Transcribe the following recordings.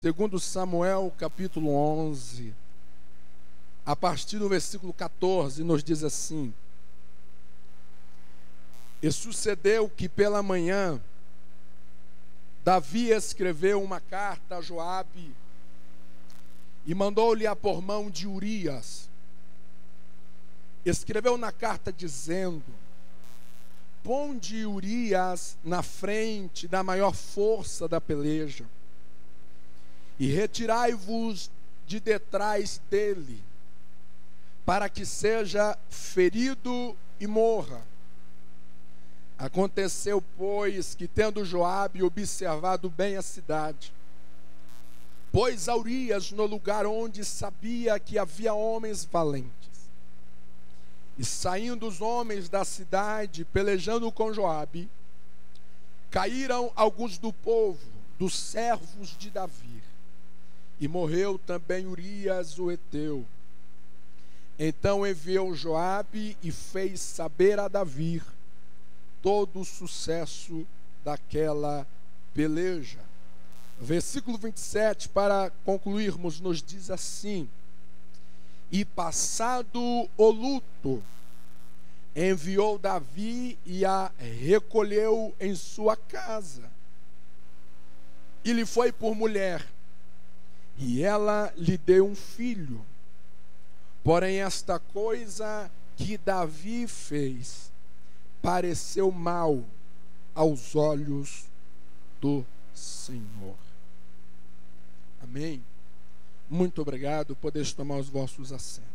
Segundo Samuel, capítulo 11, a partir do versículo 14, nos diz assim: E sucedeu que pela manhã, Davi escreveu uma carta a Joabe e mandou-lhe a por mão de Urias. Escreveu na carta dizendo: Ponde Urias na frente da maior força da peleja, e retirai-vos de detrás dele, para que seja ferido e morra. Aconteceu, pois, que tendo Joabe observado bem a cidade, pôs a Urias no lugar onde sabia que havia homens valentes. E saindo os homens da cidade, pelejando com Joabe, caíram alguns do povo, dos servos de Davi, e morreu também Urias o heteu. Então enviou Joabe e fez saber a Davi todo o sucesso daquela peleja. Versículo 27, para concluirmos, nos diz assim: E passado o luto, enviou Davi e a recolheu em sua casa, e lhe foi por mulher, e ela lhe deu um filho. Porém esta coisa que Davi fez pareceu mal aos olhos do Senhor. Amém? Muito obrigado. Podeis tomar os vossos assentos.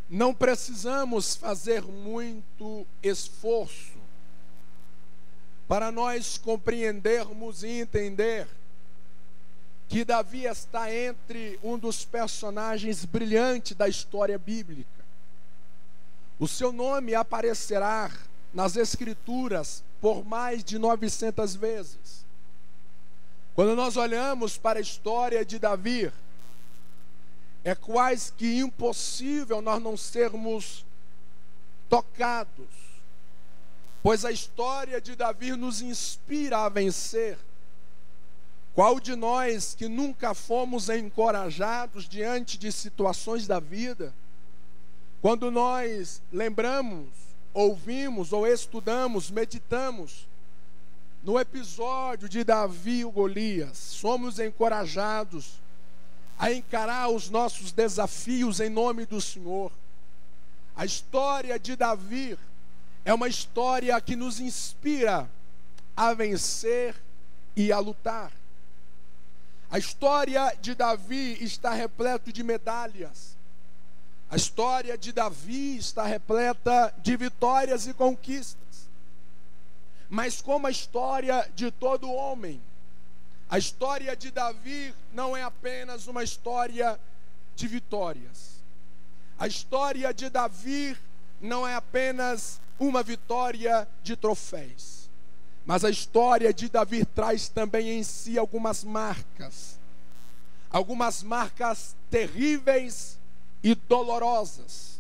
Não precisamos fazer muito esforço para nós compreendermos e entender que Davi está entre um dos personagens brilhantes da história bíblica. O seu nome aparecerá nas Escrituras por mais de 900 vezes. Quando nós olhamos para a história de Davi, é quase que impossível nós não sermos tocados, pois a história de Davi nos inspira a vencer. Qual de nós que nunca fomos encorajados diante de situações da vida, quando nós lembramos, ouvimos ou estudamos, meditamos no episódio de Davi e Golias, somos encorajados a encarar os nossos desafios em nome do Senhor. A história de Davi é uma história que nos inspira a vencer e a lutar. A história de Davi está repleta de medalhas. A história de Davi está repleta de vitórias e conquistas. Mas como a história de todo homem, a história de Davi não é apenas uma história de vitórias. A história de Davi não é apenas uma vitória de troféus. Mas a história de Davi traz também em si algumas marcas terríveis e dolorosas.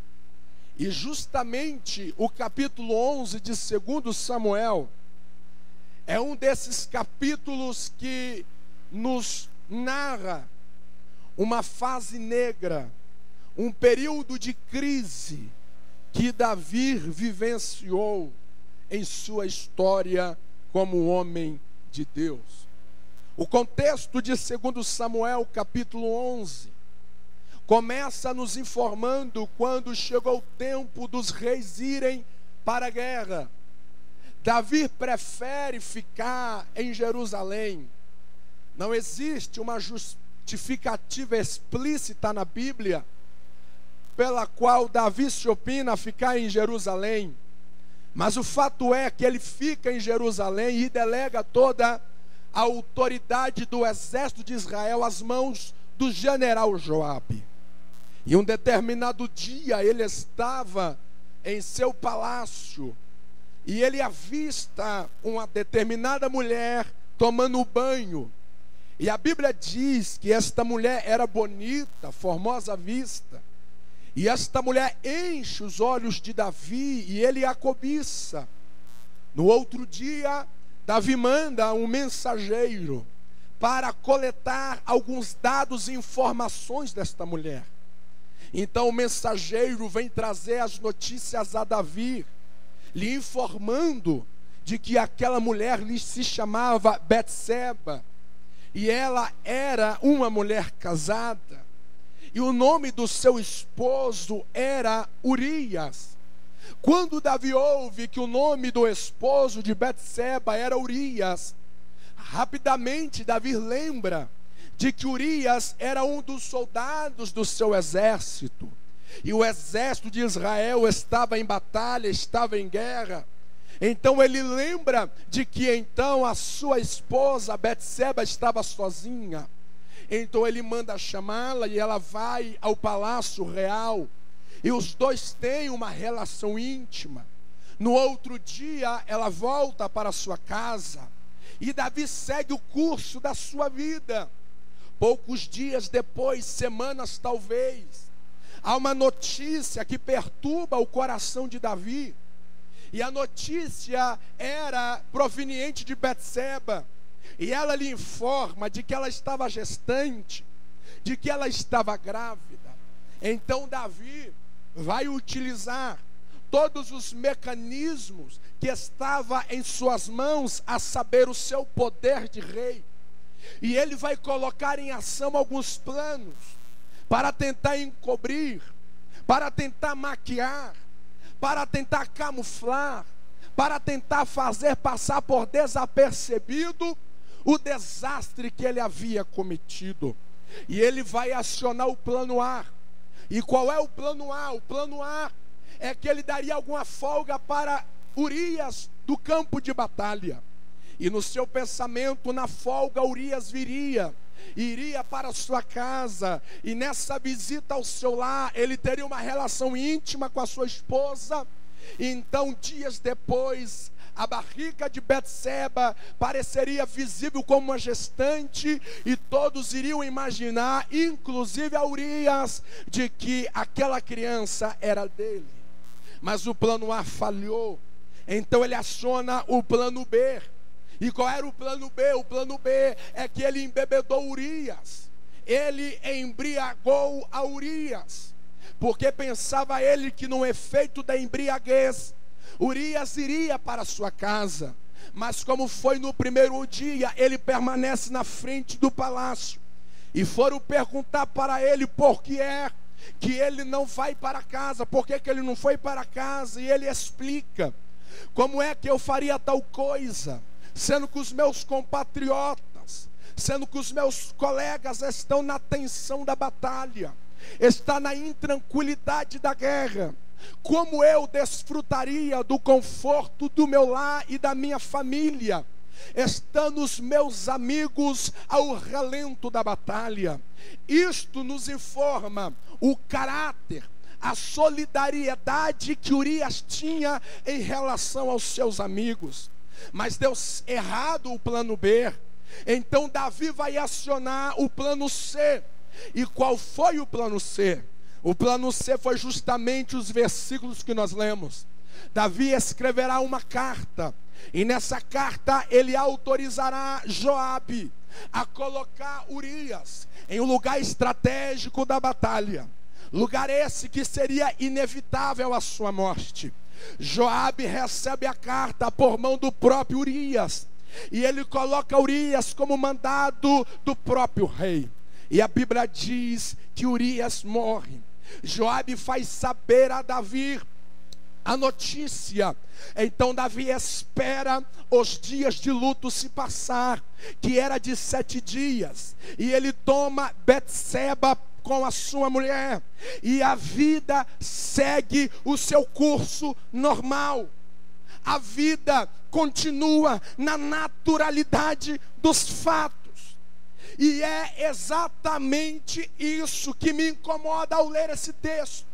E justamente o capítulo 11 de 2 Samuel é um desses capítulos que nos narra uma fase negra, um período de crise que Davi vivenciou em sua história como homem de Deus. O contexto de 2 Samuel capítulo 11 começa nos informando quando chegou o tempo dos reis irem para a guerra. Davi prefere ficar em Jerusalém. Não existe uma justificativa explícita na Bíblia pela qual Davi se opina a ficar em Jerusalém. Mas o fato é que ele fica em Jerusalém e delega toda a autoridade do exército de Israel às mãos do general Joabe. E um determinado dia ele estava em seu palácio e ele avista uma determinada mulher tomando banho. E a Bíblia diz que esta mulher era bonita, formosa à vista. E esta mulher enche os olhos de Davi e ele a cobiça. No outro dia, Davi manda um mensageiro para coletar alguns dados e informações desta mulher. Então o mensageiro vem trazer as notícias a Davi, lhe informando de que aquela mulher lhe se chamava Betseba, e ela era uma mulher casada, e o nome do seu esposo era Urias. Quando Davi ouve que o nome do esposo de Betseba era Urias, rapidamente Davi lembra de que Urias era um dos soldados do seu exército, e o exército de Israel estava em batalha, estava em guerra. Então ele lembra de que então a sua esposa Betseba estava sozinha. Então ele manda chamá-la e ela vai ao palácio real, e os dois têm uma relação íntima. No outro dia ela volta para sua casa, e Davi segue o curso da sua vida. Poucos dias depois, semanas talvez, há uma notícia que perturba o coração de Davi. E a notícia era proveniente de Betseba. E ela lhe informa de que ela estava gestante, de que ela estava grávida. Então Davi vai utilizar todos os mecanismos que estava em suas mãos, a saber, o seu poder de rei. E ele vai colocar em ação alguns planos para tentar encobrir, para tentar maquiar, para tentar camuflar, para tentar fazer passar por desapercebido o desastre que ele havia cometido. E ele vai acionar o plano A. E qual é o plano A? O plano A é que ele daria alguma folga para Urias do campo de batalha. E no seu pensamento, na folga, Urias iria para sua casa, e nessa visita ao seu lar, ele teria uma relação íntima com a sua esposa. E então, dias depois, a barriga de Betseba pareceria visível como uma gestante, e todos iriam imaginar, inclusive a Urias, de que aquela criança era dele. Mas o plano A falhou. Então ele aciona o plano B. E qual era o plano B? O plano B é que ele embebedou Urias. Ele embriagou a Urias, porque pensava ele que no efeito da embriaguez, Urias iria para sua casa. Mas como foi no primeiro dia, ele permanece na frente do palácio. E foram perguntar para ele por que é que ele não vai para casa, por que ele não foi para casa. E ele explica: como é que eu faria tal coisa, sendo que os meus compatriotas, sendo que os meus colegas estão na tensão da batalha, está na intranquilidade da guerra? Como eu desfrutaria do conforto do meu lar e da minha família, estando os meus amigos ao relento da batalha? Isto nos informa o caráter, a solidariedade que Urias tinha em relação aos seus amigos. Mas deu errado o plano B. Então Davi vai acionar o plano C. E qual foi o plano C? O plano C foi justamente os versículos que nós lemos. Davi escreverá uma carta, e nessa carta ele autorizará Joabe a colocar Urias em um lugar estratégico da batalha, lugar esse que seria inevitável a sua morte. Joabe recebe a carta por mão do próprio Urias, e ele coloca Urias como mandado do próprio rei. E a Bíblia diz que Urias morre. Joabe faz saber a Davi a notícia. Então Davi espera os dias de luto se passar, que era de 7 dias, e ele toma Betseba com a sua mulher, e a vida segue o seu curso normal. A vida continua na naturalidade dos fatos. E é exatamente isso que me incomoda ao ler esse texto.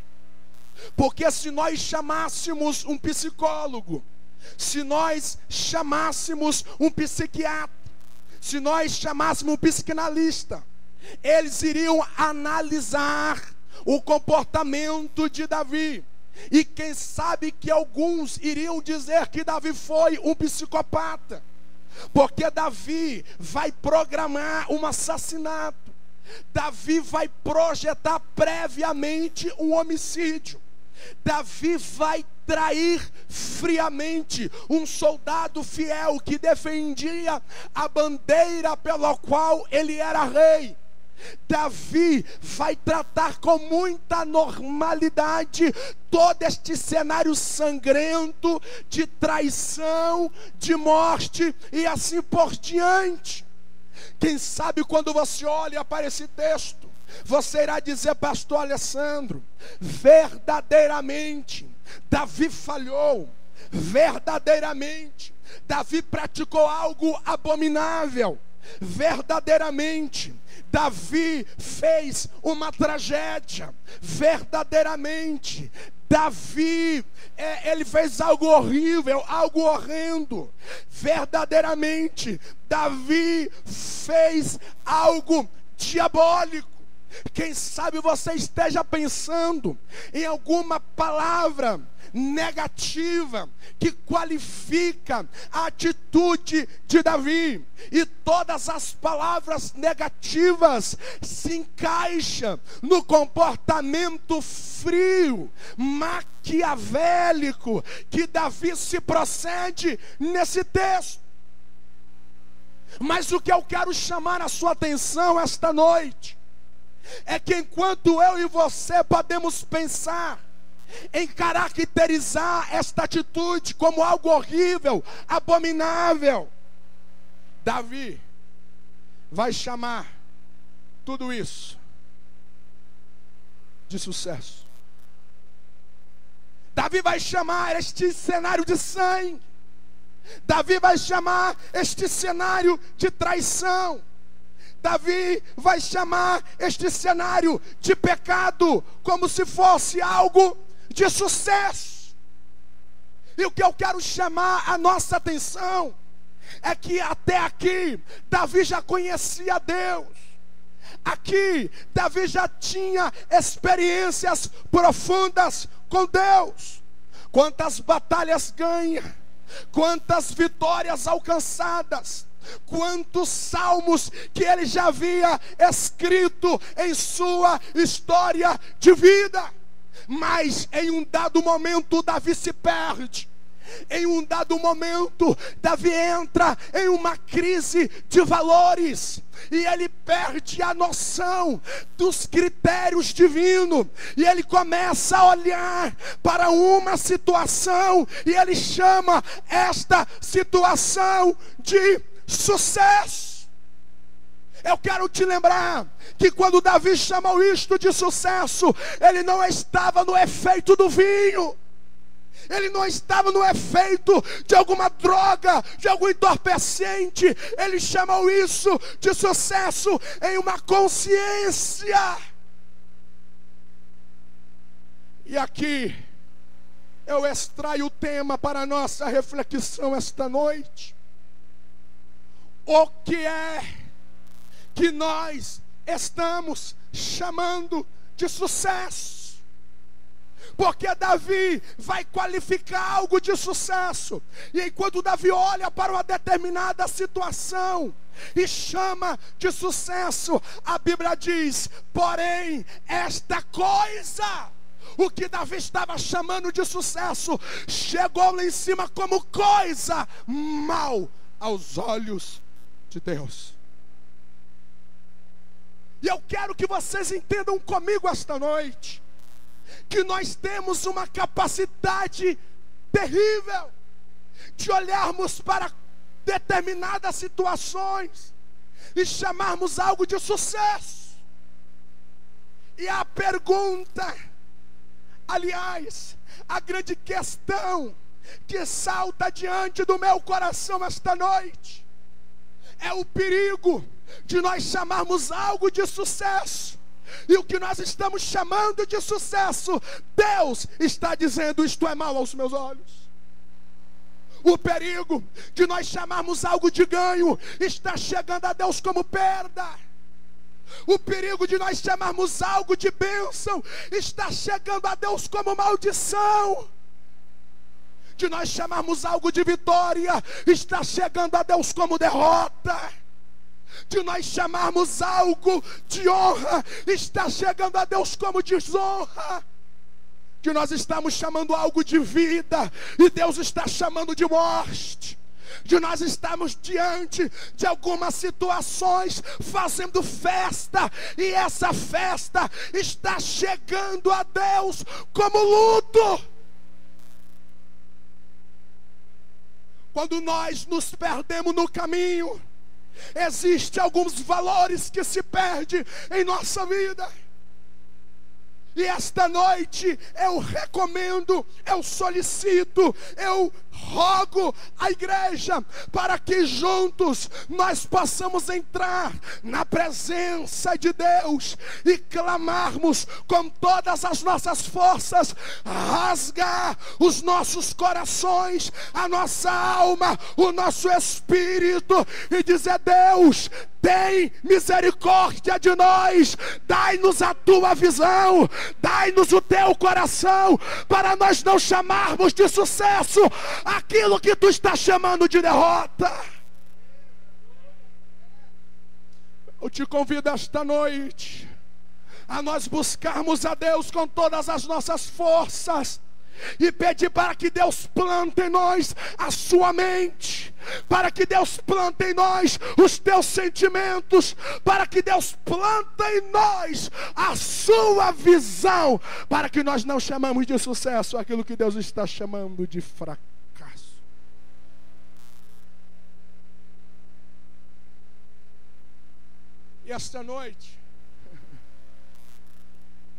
Porque se nós chamássemos um psicólogo, se nós chamássemos um psiquiatra, se nós chamássemos um psicanalista, eles iriam analisar o comportamento de Davi. E quem sabe que alguns iriam dizer que Davi foi um psicopata. Porque Davi vai programar um assassinato. Davi vai projetar previamente um homicídio. Davi vai trair friamente um soldado fiel que defendia a bandeira pela qual ele era rei. Davi vai tratar com muita normalidade todo este cenário sangrento de traição, de morte e assim por diante. Quem sabe quando você olha para esse texto, você irá dizer: pastor Alessandro, verdadeiramente Davi falhou, verdadeiramente Davi praticou algo abominável, verdadeiramente Davi fez uma tragédia, verdadeiramente Davi, ele fez algo horrível, algo horrendo. Verdadeiramente Davi fez algo diabólico. Quem sabe você esteja pensando em alguma palavra negativa que qualifica a atitude de Davi, e todas as palavras negativas se encaixam no comportamento frio, maquiavélico que Davi se procede nesse texto. Mas o que eu quero chamar a sua atenção esta noite é que enquanto eu e você podemos pensar em caracterizar esta atitude como algo horrível, abominável, Davi vai chamar tudo isso de sucesso. Davi vai chamar este cenário de sangue, Davi vai chamar este cenário de traição, Davi vai chamar este cenário de pecado como se fosse algo de sucesso. E o que eu quero chamar a nossa atenção é que até aqui Davi já conhecia Deus. Aqui Davi já tinha experiências profundas com Deus. Quantas batalhas ganha, quantas vitórias alcançadas, quantos salmos que ele já havia escrito em sua história de vida. Mas em um dado momento Davi se perde. Em um dado momento Davi entra em uma crise de valores, e ele perde a noção dos critérios divinos, e ele começa a olhar para uma situação, e ele chama esta situação de sucesso. Eu quero te lembrar que quando Davi chamou isto de sucesso, ele não estava no efeito do vinho, ele não estava no efeito de alguma droga, de algum entorpecente. Ele chamou isso de sucesso em uma consciência. E aqui eu extraio o tema para a nossa reflexão esta noite. O que é que nós estamos chamando de sucesso? Porque Davi vai qualificar algo de sucesso, e enquanto Davi olha para uma determinada situação e chama de sucesso, a Bíblia diz: porém esta coisa, o que Davi estava chamando de sucesso, chegou lá em cima como coisa mal aos olhos de Deus. E eu quero que vocês entendam comigo esta noite que nós temos uma capacidade terrível de olharmos para determinadas situações e chamarmos algo de sucesso. E a pergunta, aliás, a grande questão que salta diante do meu coração esta noite é o perigo de nós chamarmos algo de sucesso, e o que nós estamos chamando de sucesso, Deus está dizendo: isto é mal aos meus olhos. O perigo de nós chamarmos algo de ganho está chegando a Deus como perda. O perigo de nós chamarmos algo de bênção está chegando a Deus como maldição. de nós chamarmos algo de vitória, está chegando a Deus como derrota. De nós chamarmos algo de honra, está chegando a Deus como desonra. De nós estamos chamando algo de vida, e Deus está chamando de morte. De nós estamos diante de algumas situações, fazendo festa, e essa festa está chegando a Deus como luto. Quando nós nos perdemos no caminho, existem alguns valores que se perdem em nossa vida. E esta noite eu recomendo, eu solicito, eu rogo à igreja para que juntos nós possamos entrar na presença de Deus e clamarmos com todas as nossas forças, rasgar os nossos corações, a nossa alma, o nosso espírito, e dizer: Deus, tem misericórdia de nós, dai-nos a tua visão, dai-nos o teu coração, para nós não chamarmos de sucesso aquilo que tu está chamando de derrota. Eu te convido esta noite a nós buscarmos a Deus com todas as nossas forças e pedir para que Deus plante em nós a sua mente, para que Deus plante em nós os teus sentimentos, para que Deus plante em nós a sua visão, para que nós não chamamos de sucesso aquilo que Deus está chamando de fracasso. E esta noite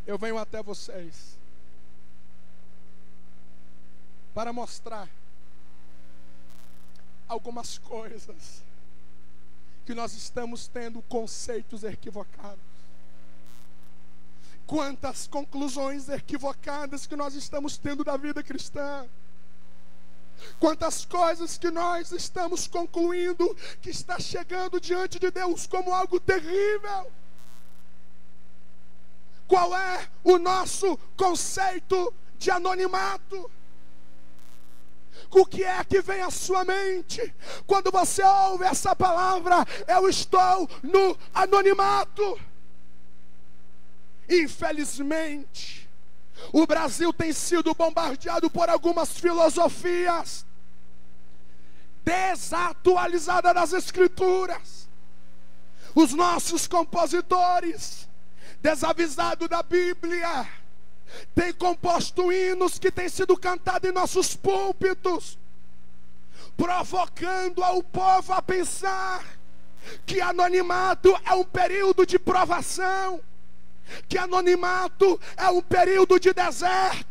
eu venho até vocês para mostrar algumas coisas que nós estamos tendo conceitos equivocados. Quantas conclusões equivocadas que nós estamos tendo da vida cristã. Quantas coisas que nós estamos concluindo que está chegando diante de Deus como algo terrível. Qual é o nosso conceito de anonimato? O que é que vem à sua mente quando você ouve essa palavra? Eu estou no anonimato. Infelizmente, o Brasil tem sido bombardeado por algumas filosofias desatualizadas das Escrituras. Os nossos compositores, desavisados da Bíblia, tem composto hinos que têm sido cantados em nossos púlpitos, provocando ao povo a pensar que anonimato é um período de provação, que anonimato é um período de deserto.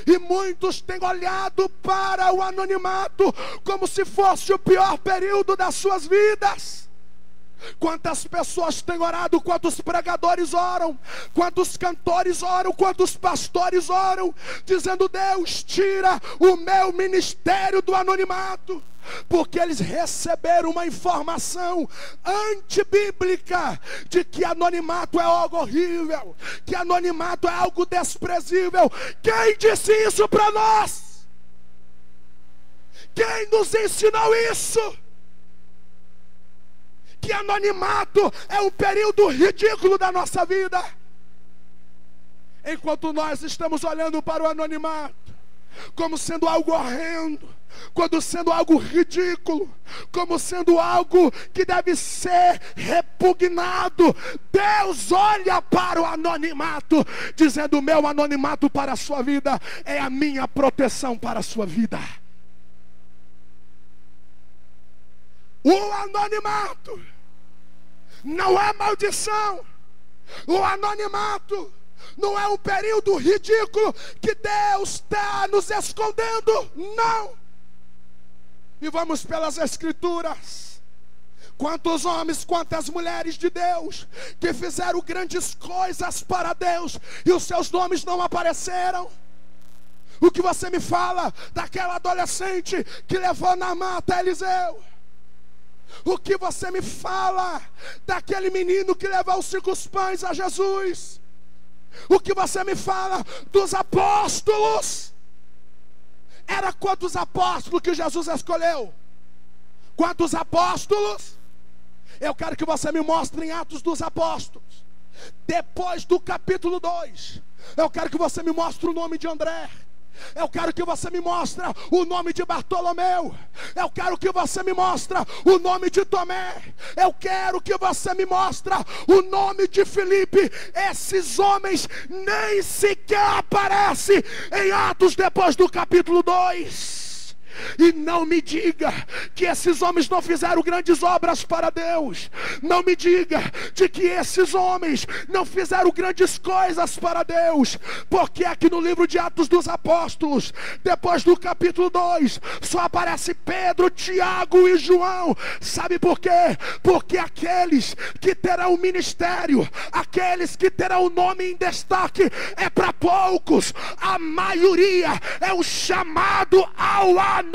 E muitos têm olhado para o anonimato como se fosse o pior período das suas vidas. Quantas pessoas têm orado, quantos pregadores oram, quantos cantores oram, quantos pastores oram, dizendo: Deus, tira o meu ministério do anonimato, porque eles receberam uma informação antibíblica de que anonimato é algo horrível, que anonimato é algo desprezível. Quem disse isso para nós? Quem nos ensinou isso? Que anonimato é um período ridículo da nossa vida. Enquanto nós estamos olhando para o anonimato como sendo algo horrendo, como sendo algo ridículo, como sendo algo que deve ser repugnado, Deus olha para o anonimato dizendo: o meu anonimato para a sua vida é a minha proteção para a sua vida. O anonimato não é maldição. O anonimato não é um período ridículo que Deus está nos escondendo. Não. E vamos pelas Escrituras. Quantos homens, quantas mulheres de Deus que fizeram grandes coisas para Deus e os seus nomes não apareceram? O que você me fala daquela adolescente que levou Naamã até Eliseu? O que você me fala daquele menino que levou os 5 pães a Jesus? O que você me fala dos apóstolos? Era quantos apóstolos que Jesus escolheu? Quantos apóstolos? Eu quero que você me mostre em Atos dos Apóstolos. Depois do capítulo 2. Eu quero que você me mostre o nome de André. Eu quero que você me mostre o nome de Bartolomeu. Eu quero que você me mostre o nome de Tomé. Eu quero que você me mostre o nome de Filipe. Esses homens nem sequer aparecem em Atos depois do capítulo 2. E não me diga que esses homens não fizeram grandes obras para Deus. Não me diga de que esses homens não fizeram grandes coisas para Deus. Porque aqui no livro de Atos dos Apóstolos, depois do capítulo 2, só aparece Pedro, Tiago e João. Sabe por quê? Porque aqueles que terão ministério, aqueles que terão o nome em destaque, é para poucos. A maioria é o chamado ao anonimato.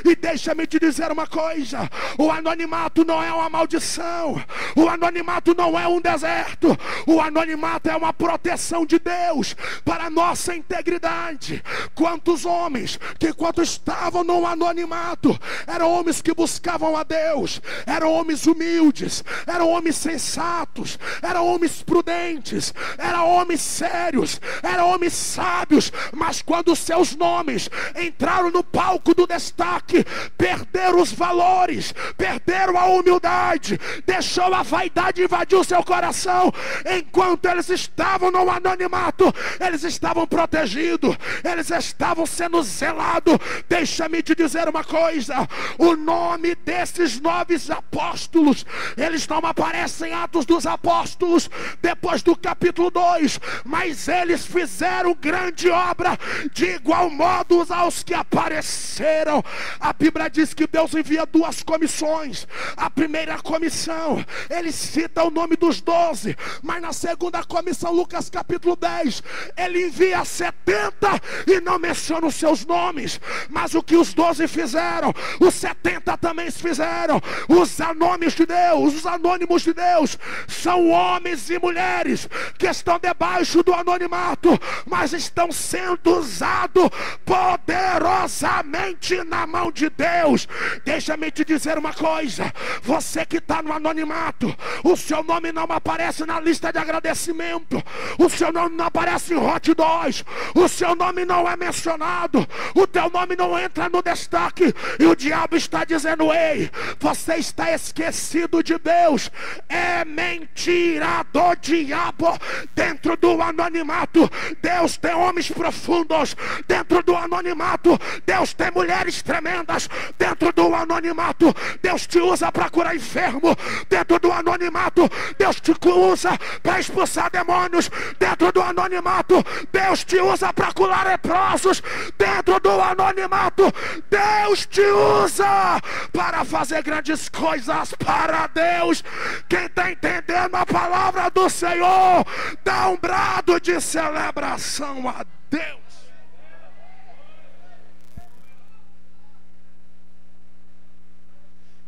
E deixa-me te dizer uma coisa: o anonimato não é uma maldição, o anonimato não é um deserto, o anonimato é uma proteção de Deus para a nossa integridade. Quantos homens que, quando estavam no anonimato, eram homens que buscavam a Deus, eram homens humildes, eram homens sensatos, eram homens prudentes, eram homens sérios, eram homens sábios, mas quando seus nomes entraram no palco do destaque, perderam os valores, perderam a humildade, deixou a vaidade invadir o seu coração. Enquanto eles estavam no anonimato, eles estavam protegidos, eles estavam sendo zelados. Deixa-me te dizer uma coisa: o nome desses 9 apóstolos, eles não aparecem em Atos dos Apóstolos depois do capítulo 2, mas eles fizeram grande obra de igual modo aos que apareceram. A Bíblia diz que Deus envia 2 comissões. A primeira comissão, ele cita o nome dos 12, mas na segunda comissão, Lucas capítulo 10, ele envia 70 e não menciona os seus nomes. Mas o que os 12 fizeram, os 70 também fizeram. Os anônimos de Deus, os anônimos de Deus, são homens e mulheres que estão debaixo do anonimato, mas estão sendo usados poderosamente na mão de Deus. Deixa-me te dizer uma coisa: você que está no anonimato, o seu nome não aparece na lista de agradecimento, o seu nome não aparece em Hot 2, o seu nome não é mencionado, o teu nome não entra no destaque, e o diabo está dizendo: ei, você está esquecido de Deus. É mentira do diabo. Dentro do anonimato, Deus tem homens profundos. Dentro do anonimato, Deus tem mulheres tremendas. Dentro do anonimato, Deus te usa para curar enfermo. Dentro do anonimato, Deus te usa para expulsar demônios. Dentro do anonimato, Deus te usa para curar leprosos. Dentro do anonimato, Deus te usa para fazer grandes coisas para Deus. Quem está entendendo a palavra do Senhor, dá um brado de celebração a Deus.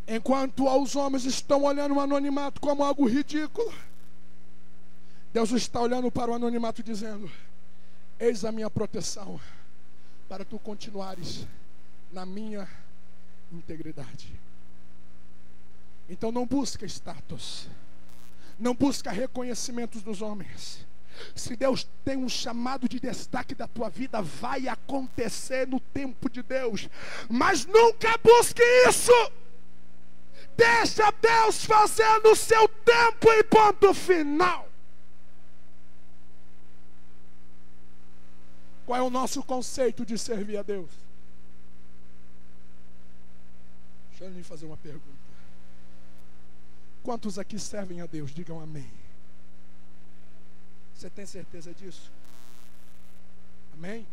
Enquanto os homens estão olhando o anonimato como algo ridículo, Deus está olhando para o anonimato dizendo: eis a minha proteção para tu continuares na minha integridade. Então não busca status, não busca reconhecimentos dos homens. Se Deus tem um chamado de destaque da tua vida, vai acontecer no tempo de Deus, mas nunca busque isso. Deixa Deus fazer no seu tempo e ponto final. Qual é o nosso conceito de servir a Deus? Deixa eu lhe fazer uma pergunta. Quantos aqui servem a Deus? Digam amém. Você tem certeza disso? Amém?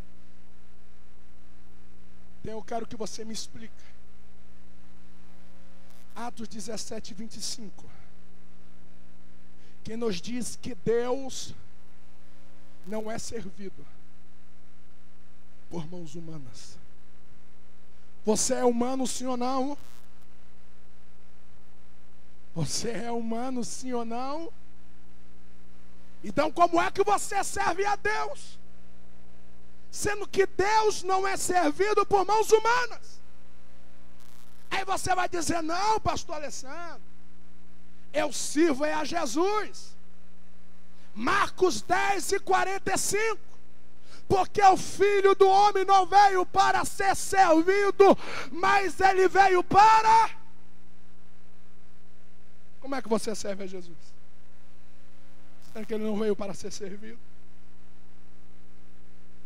Então eu quero que você me explique. Atos 17, 25. Que nos diz que Deus não é servido por mãos humanas. Você é humano, sim ou não? Você é humano, sim ou não? Então como é que você serve a Deus? sendo que Deus não é servido por mãos humanas. Aí você vai dizer: não, pastor Alessandro, eu sirvo a Jesus. Marcos 10:45. Porque o Filho do Homem não veio para ser servido, mas ele veio para... Como é que você serve a Jesus? Será que ele não veio para ser servido?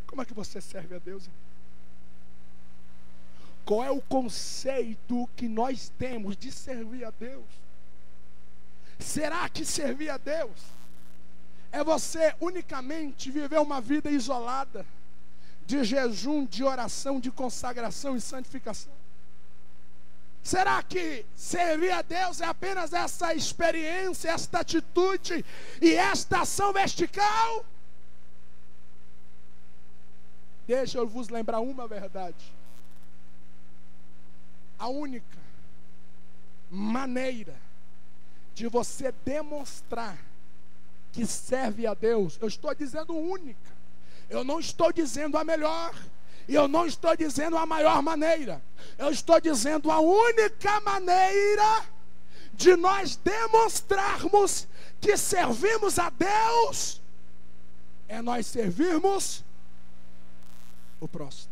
Como é que você serve a Deus? Qual é o conceito que nós temos de servir a Deus? Será que servir a Deus é você unicamente viver uma vida isolada, de jejum, de oração, de consagração e santificação? Será que servir a Deus é apenas essa experiência, esta atitude e esta ação vertical? Deixa eu vos lembrar uma verdade. A única maneira de você demonstrar que serve a Deus, eu estou dizendo única, eu não estou dizendo a melhor, e eu não estou dizendo a maior maneira, eu estou dizendo a única maneira de nós demonstrarmos que servimos a Deus é nós servirmos o próximo.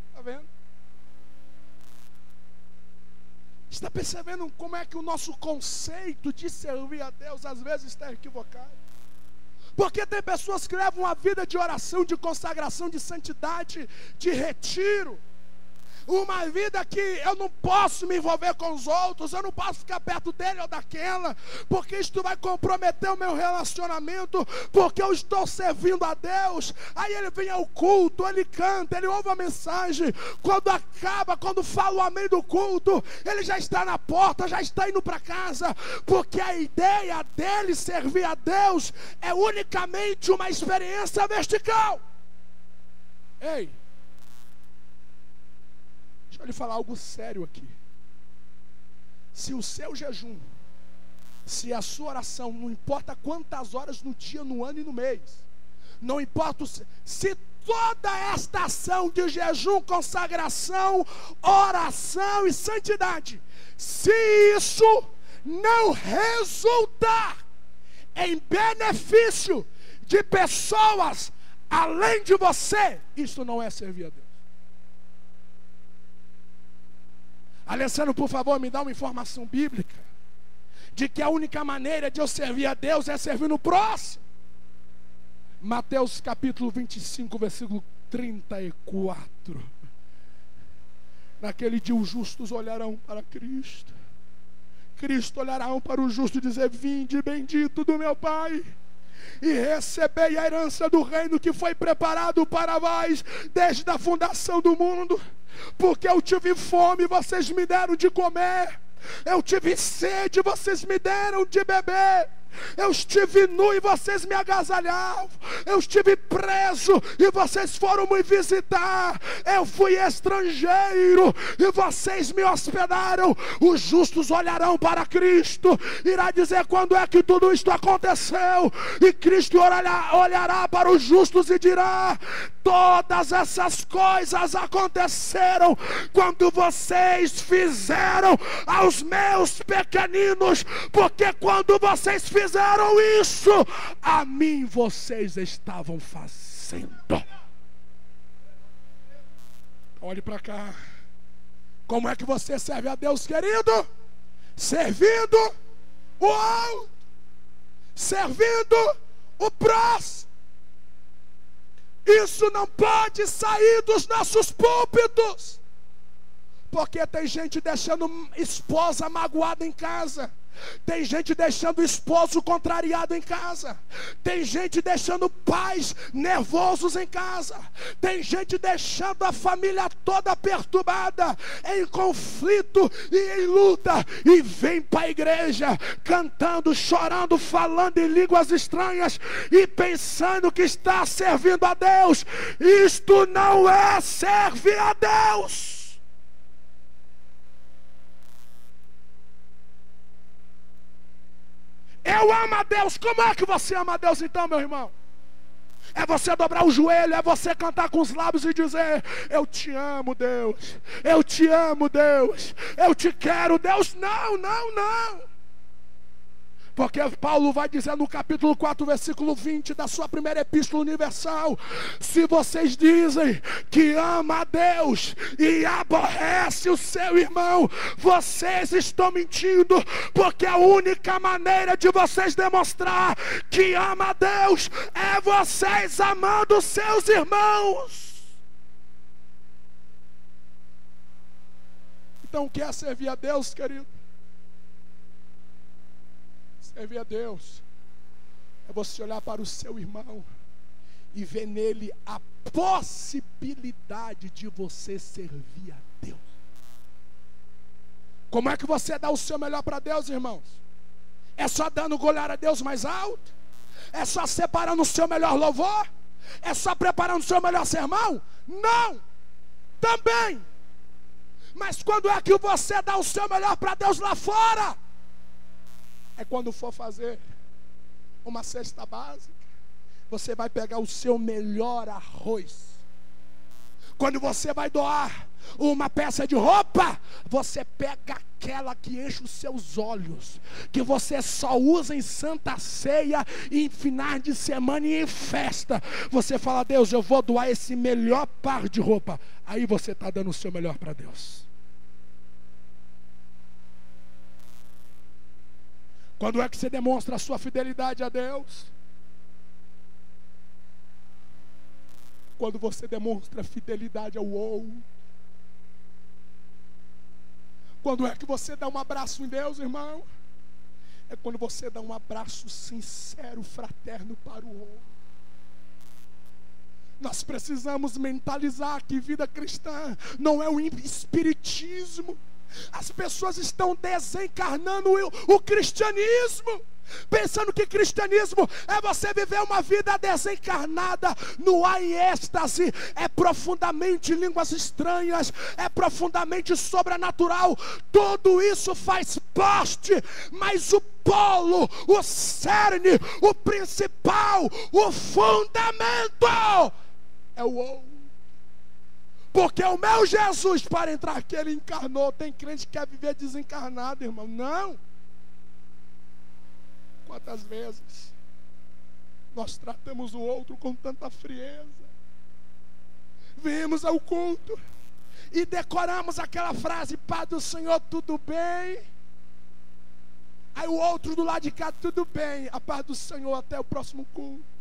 Está vendo? Está percebendo como é que o nosso conceito de servir a Deus às vezes está equivocado? Porque tem pessoas que levam uma vida de oração, de consagração, de santidade, de retiro, uma vida que eu não posso me envolver com os outros, eu não posso ficar perto dele ou daquela, porque isto vai comprometer o meu relacionamento, porque eu estou servindo a Deus. Aí ele vem ao culto, ele canta, ele ouve a mensagem, quando acaba, quando fala o amém do culto, ele já está na porta, já está indo para casa, porque a ideia dele servir a Deus é unicamente uma experiência vertical. Ei, deixa eu lhe falar algo sério aqui. Se o seu jejum, se a sua oração, não importa quantas horas no dia, no ano e no mês, não importa se toda esta ação de jejum, consagração, oração e santidade, se isso não resultar em benefício de pessoas além de você, isso não é servir a Deus. Alessandro, por favor, me dá uma informação bíblica de que a única maneira de eu servir a Deus é servir no próximo. Mateus capítulo 25, versículo 34. Naquele dia os justos olharão para Cristo. Cristo olhará para o justo e dizer: vinde bendito do meu Pai, e recebei a herança do reino que foi preparado para vós desde a fundação do mundo. Porque eu tive fome, vocês me deram de comer. Eu tive sede, vocês me deram de beber. Eu estive nu e vocês me agasalharam. Eu estive preso e vocês foram me visitar. Eu fui estrangeiro e vocês me hospedaram. Os justos olharão para Cristo, irá dizer: quando é que tudo isto aconteceu? E Cristo olhará para os justos e dirá: todas essas coisas aconteceram quando vocês fizeram aos meus pequeninos. Porque quando vocês fizeram isso, a mim vocês estavam fazendo. Olhe para cá. Como é que você serve a Deus, querido? Servindo o outro, servindo o próximo. Isso não pode sair dos nossos púlpitos, porque tem gente deixando esposa magoada em casa, tem gente deixando o esposo contrariado em casa, tem gente deixando pais nervosos em casa, tem gente deixando a família toda perturbada, em conflito e em luta, e vem para a igreja cantando, chorando, falando em línguas estranhas e pensando que está servindo a Deus. Isto não é servir a Deus. Eu amo a Deus. Como é que você ama a Deus então, meu irmão? É você dobrar o joelho, é você cantar com os lábios e dizer: eu te amo, Deus. Eu te amo, Deus. Eu te quero, Deus. Não, não, não. Porque Paulo vai dizer no capítulo 4, versículo 20 da sua primeira epístola universal: se vocês dizem que ama a Deus e aborrece o seu irmão, vocês estão mentindo, porque a única maneira de vocês demonstrar que ama a Deus é vocês amando os seus irmãos. Então o que é servir a Deus, querido? Servir a Deus é você olhar para o seu irmão e ver nele a possibilidade de você servir a Deus. Como é que você dá o seu melhor para Deus, irmãos? É só dando glória a Deus mais alto? É só separando o seu melhor louvor? É só preparando o seu melhor sermão? Não! Também! Mas quando é que você dá o seu melhor para Deus lá fora? É quando for fazer uma cesta básica, você vai pegar o seu melhor arroz. Quando você vai doar uma peça de roupa, você pega aquela que enche os seus olhos, que você só usa em Santa Ceia, em finais de semana e em festa. Você fala: Deus, eu vou doar esse melhor par de roupa. Aí você está dando o seu melhor para Deus. Quando é que você demonstra a sua fidelidade a Deus? Quando você demonstra fidelidade ao outro. Quando é que você dá um abraço em Deus, irmão? É quando você dá um abraço sincero, fraterno para o outro. Nós precisamos mentalizar que vida cristã não é um espiritismo. As pessoas estão desencarnando o cristianismo, pensando que cristianismo é você viver uma vida desencarnada no ar em êxtase. É profundamente línguas estranhas, é profundamente sobrenatural. Tudo isso faz parte, mas o polo, o cerne, o principal, o fundamento é o outro. Porque o meu Jesus, para entrar aqui, ele encarnou. Tem crente que quer viver desencarnado, irmão. Não. Quantas vezes nós tratamos o outro com tanta frieza? Viemos ao culto e decoramos aquela frase: Pai do Senhor, tudo bem? Aí o outro do lado de cá: tudo bem, a paz do Senhor, até o próximo culto.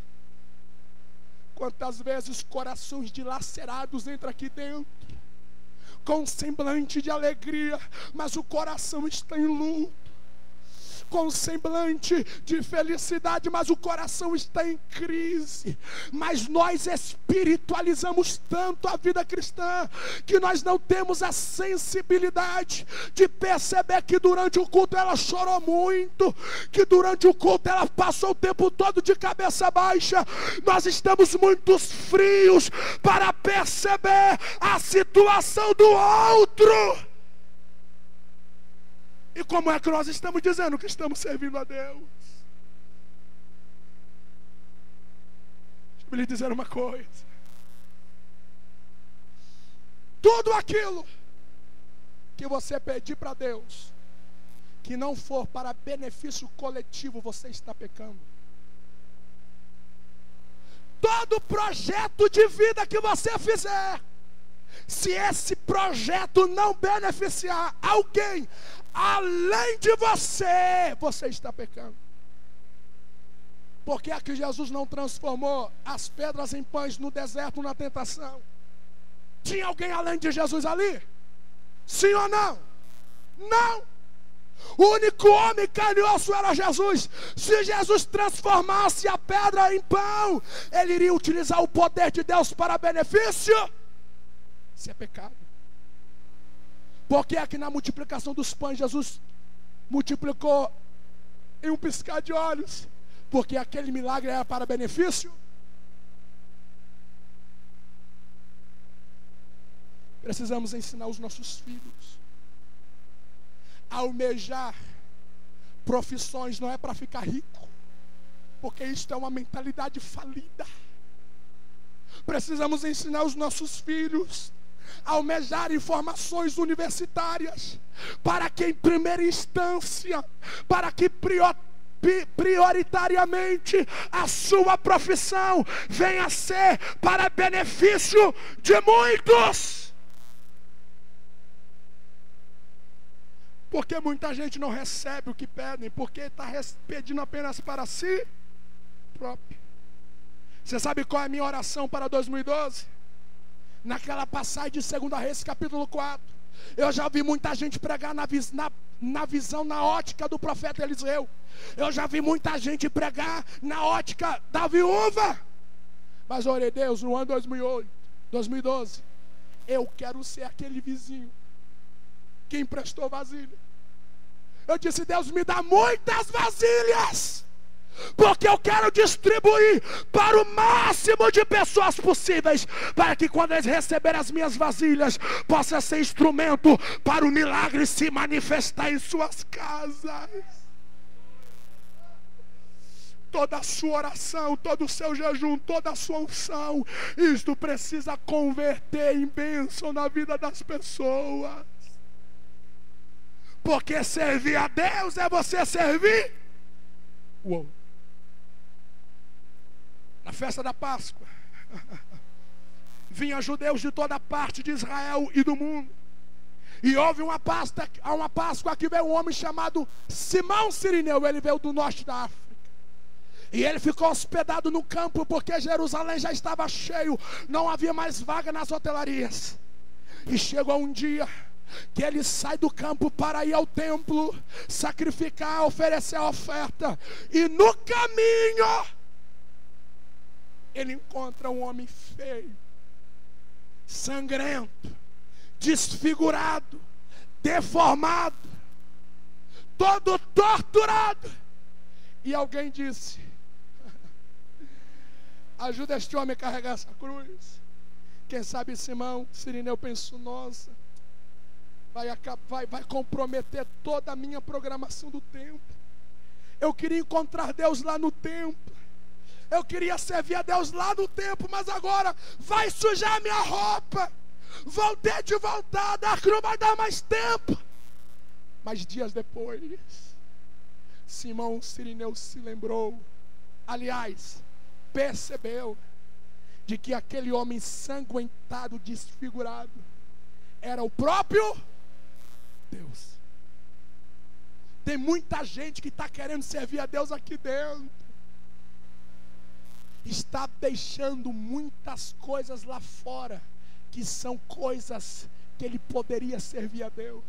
Quantas vezes corações dilacerados entram aqui dentro, com um semblante de alegria, mas o coração está em luto. Com um semblante de felicidade, mas o coração está em crise. Mas nós espiritualizamos tanto a vida cristã, que nós não temos a sensibilidade de perceber que durante o culto ela chorou muito, que durante o culto ela passou o tempo todo de cabeça baixa. Nós estamos muito frios para perceber a situação do outro. E como é que nós estamos dizendo que estamos servindo a Deus? Deixa eu lhe dizer uma coisa. Tudo aquilo que você pedir para Deus, que não for para benefício coletivo, você está pecando. Todo projeto de vida que você fizer, se esse projeto não beneficiar alguém além de você, você está pecando. Por que é que Jesus não transformou as pedras em pães no deserto, na tentação? Tinha alguém além de Jesus ali? Sim ou não? Não. O único homem carne e osso era Jesus. Se Jesus transformasse a pedra em pão, ele iria utilizar o poder de Deus para benefício? Isso é pecado. Porque é que na multiplicação dos pães Jesus multiplicou em um piscar de olhos? Porque aquele milagre era para benefício? Precisamos ensinar os nossos filhos a almejar profissões não é para ficar rico, porque isto é uma mentalidade falida. Precisamos ensinar os nossos filhos a almejar formações universitárias, para que em primeira instância, para que prioritariamente a sua profissão venha a ser para benefício de muitos. Porque muita gente não recebe o que pedem, porque está pedindo apenas para si próprio. Você sabe qual é a minha oração para 2012? Naquela passagem de 2 Reis, capítulo 4, eu já vi muita gente pregar na visão, na ótica do profeta Eliseu. Eu já vi muita gente pregar na ótica da viúva. Mas orei, Deus, no ano 2012, eu quero ser aquele vizinho que emprestou vasilha. Eu disse, Deus, me dá muitas vasilhas, porque eu quero distribuir para o máximo de pessoas possíveis, para que quando eles receberem as minhas vasilhas, possa ser instrumento para o milagre se manifestar em suas casas. Toda a sua oração, todo o seu jejum, toda a sua unção, isto precisa converter em bênção na vida das pessoas. Porque servir a Deus é você servir o outro. Na festa da Páscoa, vinham judeus de toda parte de Israel e do mundo. E houve uma Páscoa que veio um homem chamado Simão Cirineu. Ele veio do norte da África. E ele ficou hospedado no campo, porque Jerusalém já estava cheio, não havia mais vaga nas hotelarias. E chegou um dia que ele sai do campo para ir ao templo, sacrificar, oferecer a oferta. E no caminho, ele encontra um homem feio, sangrento, desfigurado, deformado, todo torturado. E alguém disse: ajuda este homem a carregar essa cruz. Quem sabe Simão Cirineu pensou: nossa, vai comprometer toda a minha programação do templo. Eu queria encontrar Deus lá no templo, eu queria servir a Deus lá no templo, mas agora vai sujar a minha roupa. Vou ter de voltar, que não vai dar mais tempo. Mas dias depois, Simão Cirineu se lembrou, aliás, percebeu, de que aquele homem ensanguentado, desfigurado, era o próprio Deus. Tem muita gente que está querendo servir a Deus aqui dentro, está deixando muitas coisas lá fora, que são coisas que ele poderia servir a Deus.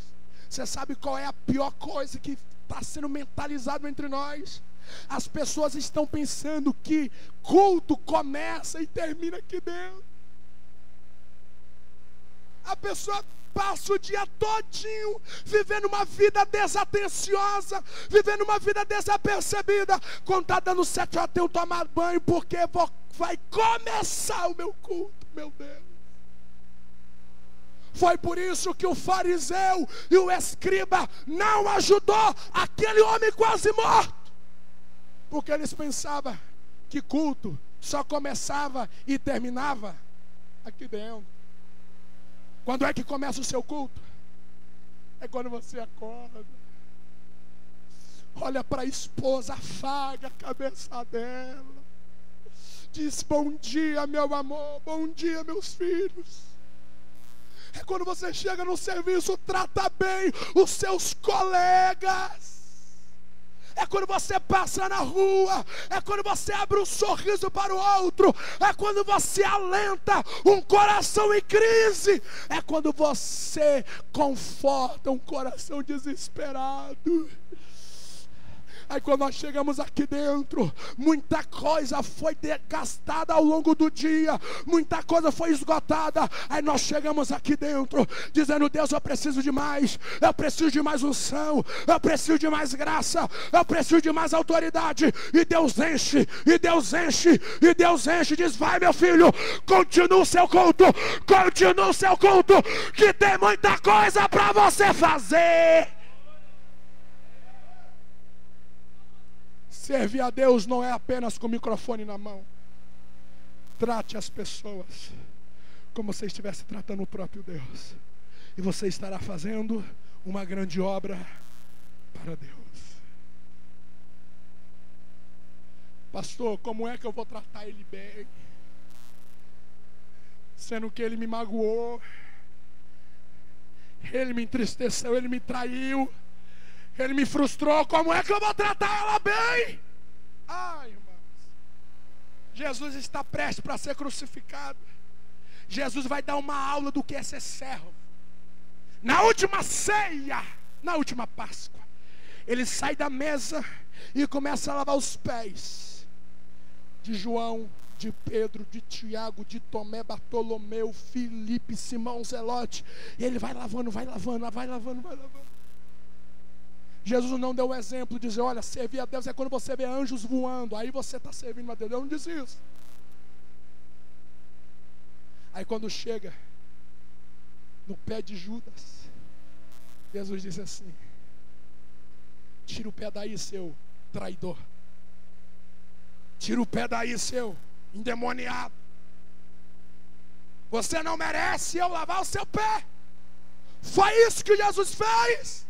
Você sabe qual é a pior coisa que está sendo mentalizado entre nós? As pessoas estão pensando que culto começa e termina aqui dentro. A pessoa passa o dia todinho vivendo uma vida desatenciosa, vivendo uma vida desapercebida. Quando está dando 7 horas, eu tenho que tomar banho, porque vai começar o meu culto. Meu Deus. Foi por isso que o fariseu e o escriba não ajudou aquele homem quase morto, porque eles pensavam que culto só começava e terminava aqui dentro. Quando é que começa o seu culto? É quando você acorda, olha para a esposa, afaga a cabeça dela, diz: bom dia, meu amor, bom dia, meus filhos. É quando você chega no serviço, trata bem os seus colegas. É quando você passa na rua, é quando você abre um sorriso para o outro, é quando você alenta um coração em crise, é quando você conforta um coração desesperado. Aí quando nós chegamos aqui dentro, muita coisa foi gastada ao longo do dia, muita coisa foi esgotada. Aí nós chegamos aqui dentro dizendo: Deus, eu preciso de mais unção, eu preciso de mais graça, eu preciso de mais autoridade. E Deus enche, e Deus enche, e Deus enche. Diz: vai, meu filho, continua o seu culto, que tem muita coisa para você fazer. Servir a Deus não é apenas com o microfone na mão. Trate as pessoas como se estivesse tratando o próprio Deus. E você estará fazendo uma grande obra para Deus. Pastor, como é que eu vou tratar ele bem? Sendo que ele me magoou, ele me entristeceu, ele me traiu, ele me frustrou. Como é que eu vou tratar ela bem? Ai, irmãos, Jesus está prestes para ser crucificado. Jesus vai dar uma aula do que é ser servo. Na última ceia, na última Páscoa, ele sai da mesa e começa a lavar os pés de João, de Pedro, de Tiago, de Tomé, Bartolomeu, Filipe, Simão, Zelote. E ele vai lavando, vai lavando, vai lavando, vai lavando. Jesus não deu o exemplo de dizer, olha, servir a Deus é quando você vê anjos voando, aí você está servindo a Deus. Deus não diz isso. Aí quando chega no pé de Judas, Jesus disse assim: tira o pé daí, seu traidor. Tira o pé daí, seu endemoniado. Você não merece eu lavar o seu pé. Foi isso que Jesus fez.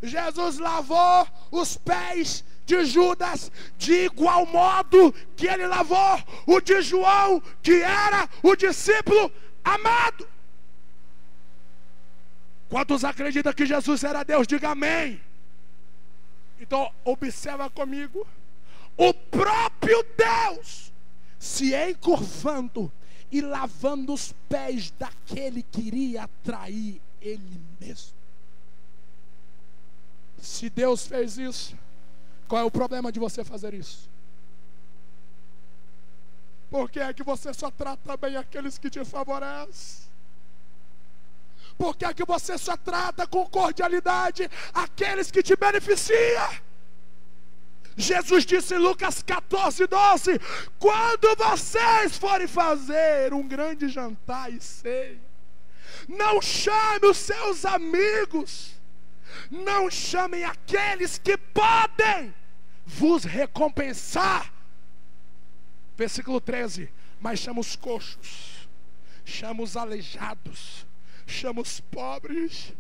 Jesus lavou os pés de Judas de igual modo que ele lavou o de João, que era o discípulo amado. Quantos acreditam que Jesus era Deus? Diga amém. Então observa comigo. O próprio Deus se encurvando e lavando os pés daquele que iria trair ele mesmo. Se Deus fez isso, qual é o problema de você fazer isso? Por que é que você só trata bem aqueles que te favorecem? Por que é que você só trata com cordialidade aqueles que te beneficiam? Jesus disse em Lucas 14:12: quando vocês forem fazer um grande jantar e ceia, não chame os seus amigos, não chamem aqueles que podem vos recompensar. Versículo 13: mas chama os coxos, chama os aleijados, chama os pobres,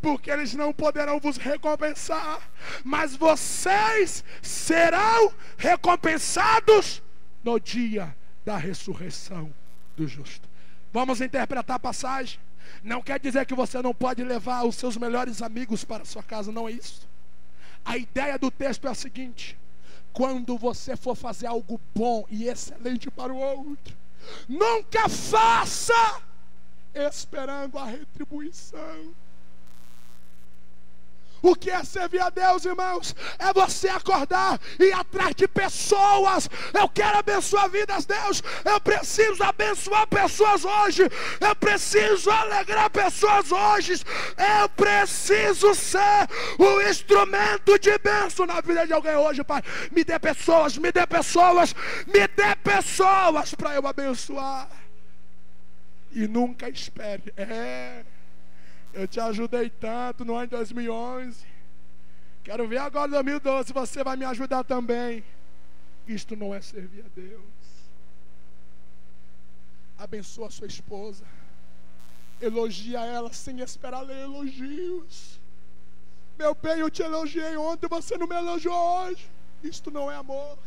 porque eles não poderão vos recompensar, mas vocês serão recompensados no dia da ressurreição do justo. Vamos interpretar a passagem. Não quer dizer que você não pode levar os seus melhores amigos para a sua casa, não é isso. A ideia do texto é a seguinte: quando você for fazer algo bom e excelente para o outro, nunca faça esperando a retribuição. O que é servir a Deus, irmãos? É você acordar e ir atrás de pessoas. Eu quero abençoar vidas, Deus. Eu preciso abençoar pessoas hoje. Eu preciso alegrar pessoas hoje. Eu preciso ser o instrumento de bênção na vida de alguém hoje, Pai. Me dê pessoas, me dê pessoas, me dê pessoas para eu abençoar. E nunca espere. Eu te ajudei tanto no ano de 2011. Quero ver agora em 2012 se você vai me ajudar também. Isto não é servir a Deus. Abençoa a sua esposa. Elogia ela sem esperar ler elogios. Meu bem, eu te elogiei ontem, você não me elogiou hoje. Isto não é amor.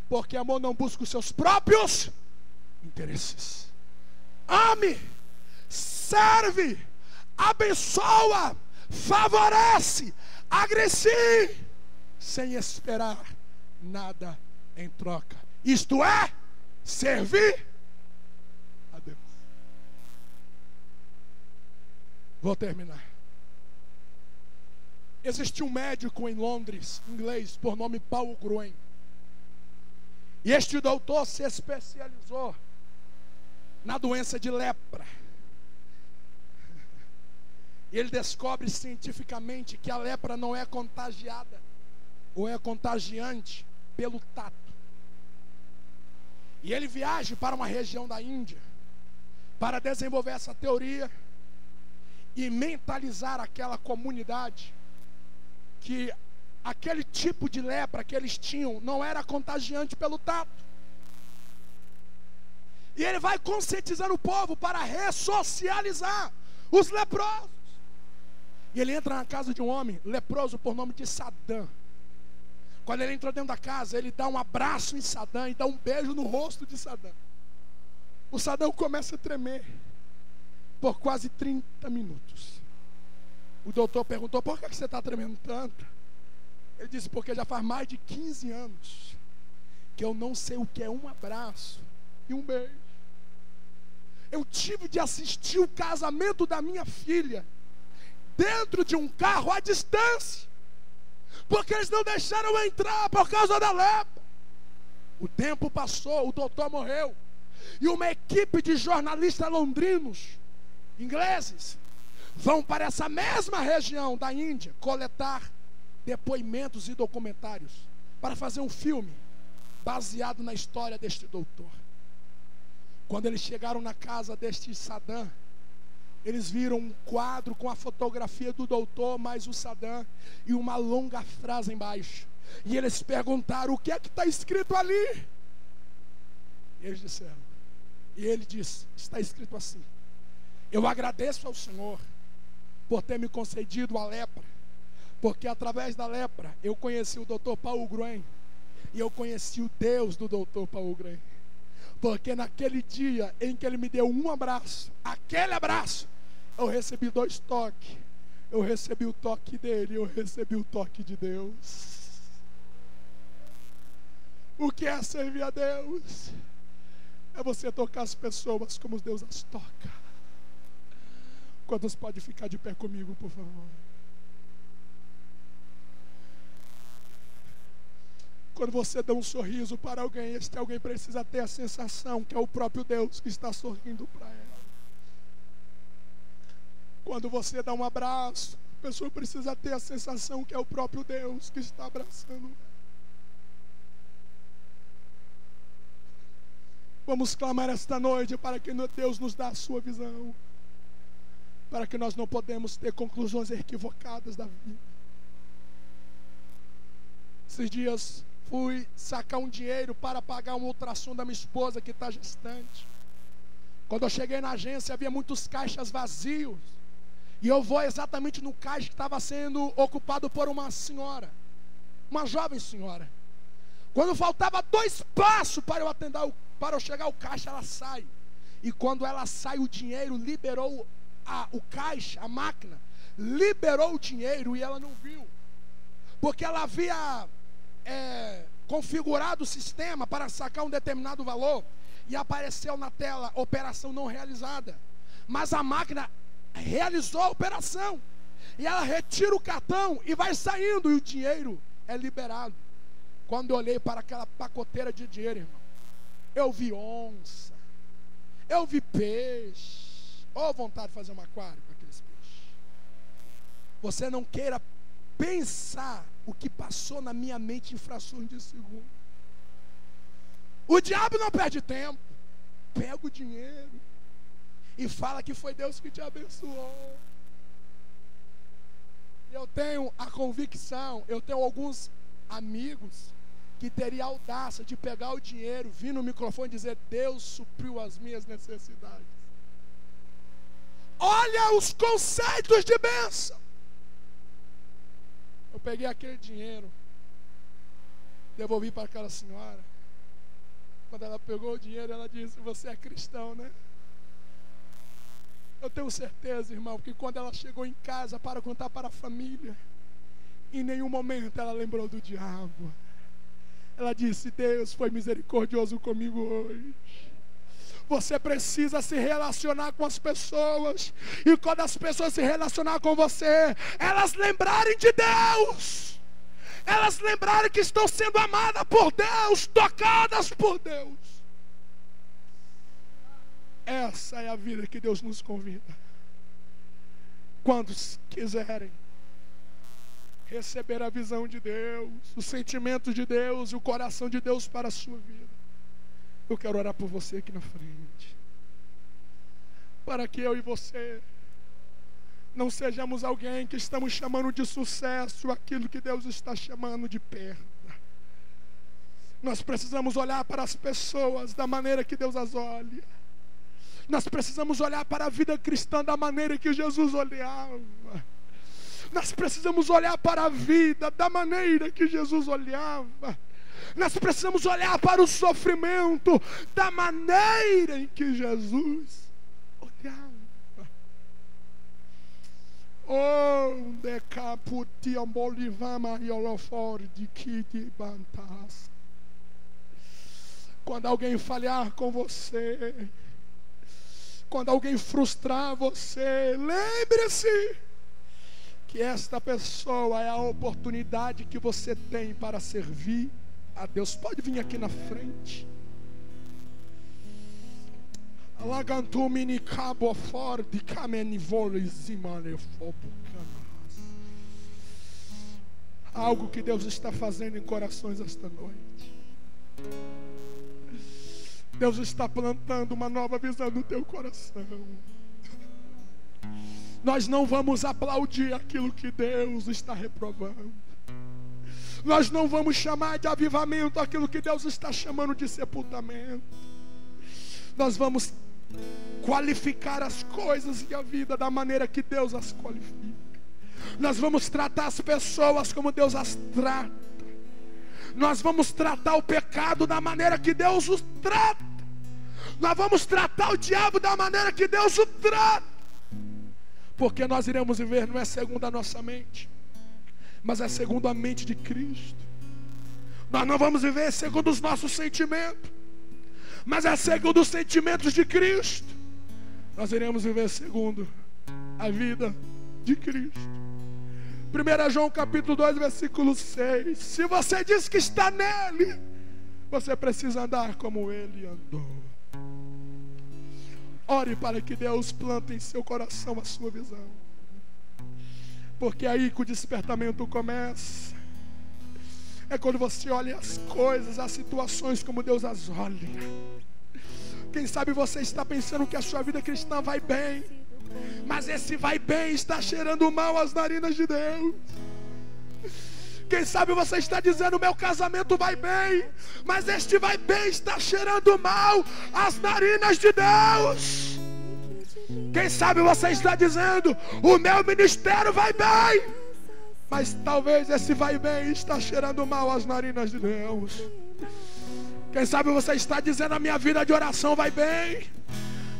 Porque amor não busca os seus próprios interesses. Ame, serve, abençoa, favorece, agresse, sem esperar nada em troca. Isto é servir a Deus. Vou terminar. Existe um médico em Londres, inglês, por nome Paul Gruen. E este doutor se especializou na doença de lepra. E ele descobre cientificamente que a lepra não é contagiada ou é contagiante pelo tato. E ele viaja para uma região da Índia para desenvolver essa teoria e mentalizar aquela comunidade que aquele tipo de lepra que eles tinham não era contagiante pelo tato. E ele vai conscientizando o povo para ressocializar os leprosos. E ele entra na casa de um homem leproso por nome de Sadã. Quando ele entrou dentro da casa, ele dá um abraço em Sadã e dá um beijo no rosto de Sadã. O Sadã começa a tremer por quase 30 minutos. O doutor perguntou: por que você está tremendo tanto? Ele disse: porque já faz mais de 15 anos que eu não sei o que é um abraço e um beijo. Eu tive de assistir o casamento da minha filha dentro de um carro à distância, porque eles não deixaram eu entrar por causa da lepra. O tempo passou, o doutor morreu, e uma equipe de jornalistas londrinos, ingleses, vão para essa mesma região da Índia coletar depoimentos e documentários para fazer um filme baseado na história deste doutor. Quando eles chegaram na casa deste Sadã, eles viram um quadro com a fotografia do doutor, mais o Sadã, e uma longa frase embaixo. E eles perguntaram: o que é que está escrito ali? E eles disseram, e ele disse: está escrito assim: eu agradeço ao Senhor por ter me concedido a lepra, porque através da lepra eu conheci o Dr. Paul Graham, e eu conheci o Deus do Dr. Paul Graham. Porque naquele dia em que ele me deu um abraço, aquele abraço, eu recebi 2 toques. Eu recebi o toque dele, eu recebi o toque de Deus. O que é servir a Deus? É você tocar as pessoas como Deus as toca. Quantos podem ficar de pé comigo, por favor? Quando você dá um sorriso para alguém, este alguém precisa ter a sensação que é o próprio Deus que está sorrindo para ela. Quando você dá um abraço, a pessoa precisa ter a sensação que é o próprio Deus que está abraçando ela. Vamos clamar esta noite para que Deus nos dê a sua visão, para que nós não podemos ter conclusões equivocadas da vida. Esses dias fui sacar um dinheiro para pagar um ultrassom da minha esposa que está gestante. Quando eu cheguei na agência, havia muitos caixas vazios. E eu vou exatamente no caixa que estava sendo ocupado por uma senhora, uma jovem senhora. Quando faltava 2 passos para eu atender, para eu chegar ao caixa, ela sai. E quando ela sai, o dinheiro liberou o caixa, a máquina, liberou o dinheiro e ela não viu. Porque ela havia configurado o sistema para sacar um determinado valor e apareceu na tela: operação não realizada. Mas a máquina realizou a operação e ela retira o cartão e vai saindo e o dinheiro é liberado. Quando eu olhei para aquela pacoteira de dinheiro, irmão, eu vi onça, eu vi peixe. Ou vontade de fazer um aquário com aqueles peixes. Você não queira pensar o que passou na minha mente em frações de segundo. O diabo não perde tempo. Pega o dinheiro e fala que foi Deus que te abençoou. Eu tenho a convicção, eu tenho alguns amigos que teriam a audácia de pegar o dinheiro, vir no microfone e dizer: Deus supriu as minhas necessidades. Olha os conceitos de bênção. Eu peguei aquele dinheiro, devolvi para aquela senhora. Quando ela pegou o dinheiro, ela disse: você é cristão, né? Eu tenho certeza, irmão, que quando ela chegou em casa para contar para a família, em nenhum momento ela lembrou do diabo. Ela disse: Deus foi misericordioso comigo hoje. Você precisa se relacionar com as pessoas, e quando as pessoas se relacionar com você, elas lembrarem de Deus, elas lembrarem que estão sendo amadas por Deus, tocadas por Deus. Essa é a vida que Deus nos convida. Quantos quiserem receber a visão de Deus, o sentimento de Deus e o coração de Deus para a sua vida, eu quero orar por você aqui na frente, para que eu e você Não sejamos alguém que estamos chamando de sucesso aquilo que Deus está chamando de perda. Nós precisamos olhar para as pessoas da maneira que Deus as olha. Nós precisamos olhar para a vida cristã da maneira que Jesus olhava. Nós precisamos olhar para a vida da maneira que Jesus olhava. Nós precisamos olhar para o sofrimento da maneira em que Jesus olhava. Oh, decaputi ambolivama e holofor de kiti bantas. Quando alguém falhar com você, quando alguém frustrar você, lembre-se que esta pessoa é a oportunidade que você tem para servir a Deus. Pode vir aqui na frente. Algo que Deus está fazendo em corações esta noite. Deus está plantando uma nova visão no teu coração. Nós não vamos aplaudir aquilo que Deus está reprovando. Nós não vamos chamar de avivamento aquilo que Deus está chamando de sepultamento. Nós vamos qualificar as coisas e a vida da maneira que Deus as qualifica. Nós vamos tratar as pessoas como Deus as trata. Nós vamos tratar o pecado da maneira que Deus os trata. Nós vamos tratar o diabo da maneira que Deus o trata. Porque nós iremos viver não é segundo a nossa mente, mas é segundo a mente de Cristo. Nós não vamos viver segundo os nossos sentimentos, mas é segundo os sentimentos de Cristo. Nós iremos viver segundo a vida de Cristo. 1 João capítulo 2, versículo 6. Se você diz que está nele, você precisa andar como ele andou. Ore para que Deus plante em seu coração a sua visão. Porque é aí que o despertamento começa. É quando você olha as coisas, as situações como Deus as olha. Quem sabe você está pensando que a sua vida cristã vai bem, mas esse vai bem está cheirando mal às narinas de Deus. Quem sabe você está dizendo: meu casamento vai bem, mas este vai bem está cheirando mal às narinas de Deus. Quem sabe você está dizendo: o meu ministério vai bem, mas talvez esse vai bem está cheirando mal às narinas de Deus. Quem sabe você está dizendo: a minha vida de oração vai bem,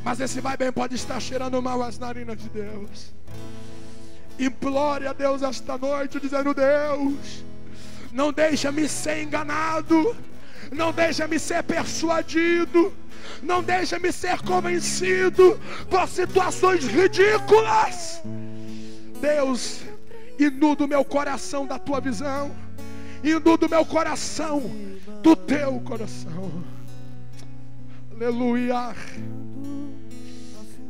mas esse vai bem pode estar cheirando mal às narinas de Deus. Implore a Deus esta noite, dizendo: Deus, não deixa-me ser enganado, não deixa-me ser persuadido, não deixa-me ser convencido por situações ridículas. Deus, inunda o meu coração da tua visão, inunda o meu coração do teu coração. Aleluia.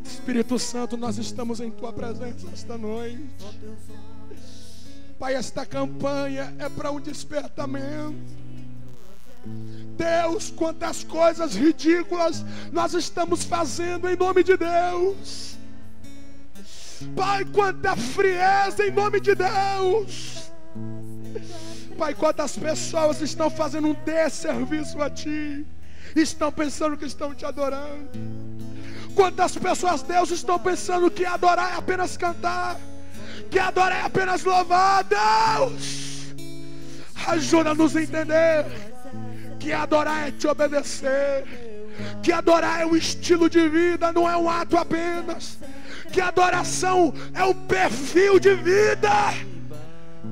Espírito Santo, nós estamos em tua presença esta noite. Pai, esta campanha é para um despertamento. Deus, quantas coisas ridículas nós estamos fazendo em nome de Deus. Pai, quanta frieza em nome de Deus. Pai, quantas pessoas estão fazendo um desserviço a Ti, estão pensando que estão Te adorando. Quantas pessoas, Deus, estão pensando que adorar é apenas cantar, que adorar é apenas louvar. Deus, ajuda-nos a entender que adorar é Te obedecer, que adorar é um estilo de vida, não é um ato apenas, que adoração é um perfil de vida.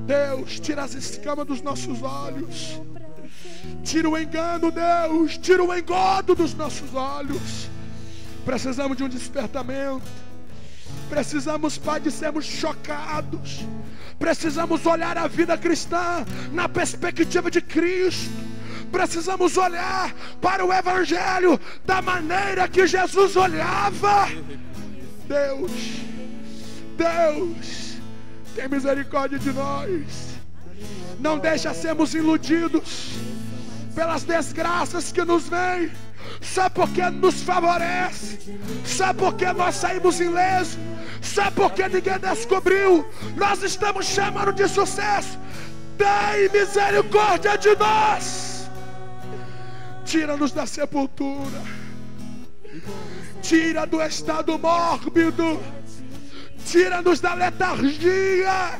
Deus, tira as escamas dos nossos olhos, tira o engano, Deus, tira o engodo dos nossos olhos. Precisamos de um despertamento. Precisamos, Pai, de sermos chocados. Precisamos olhar a vida cristã na perspectiva de Cristo. Precisamos olhar para o Evangelho da maneira que Jesus olhava. Deus, tem misericórdia de nós. Não deixa sermos iludidos pelas desgraças que nos vêm, só porque nos favorece, só porque nós saímos ilesos, Sabe por que ninguém descobriu? Nós estamos chamando de sucesso. Tem misericórdia de nós. Tira-nos da sepultura. Tira do estado mórbido. Tira-nos da letargia.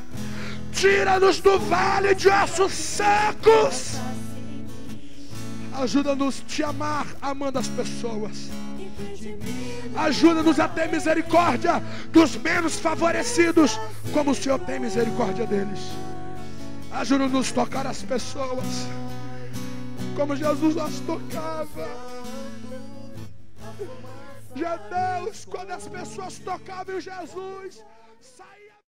Tira-nos do vale de ossos secos. Ajuda-nos a te amar, amando as pessoas. Ajuda-nos a ter misericórdia dos menos favorecidos, como o Senhor tem misericórdia deles. Ajuda-nos a tocar as pessoas como Jesus as tocava. Já Deus, quando as pessoas tocavam em Jesus,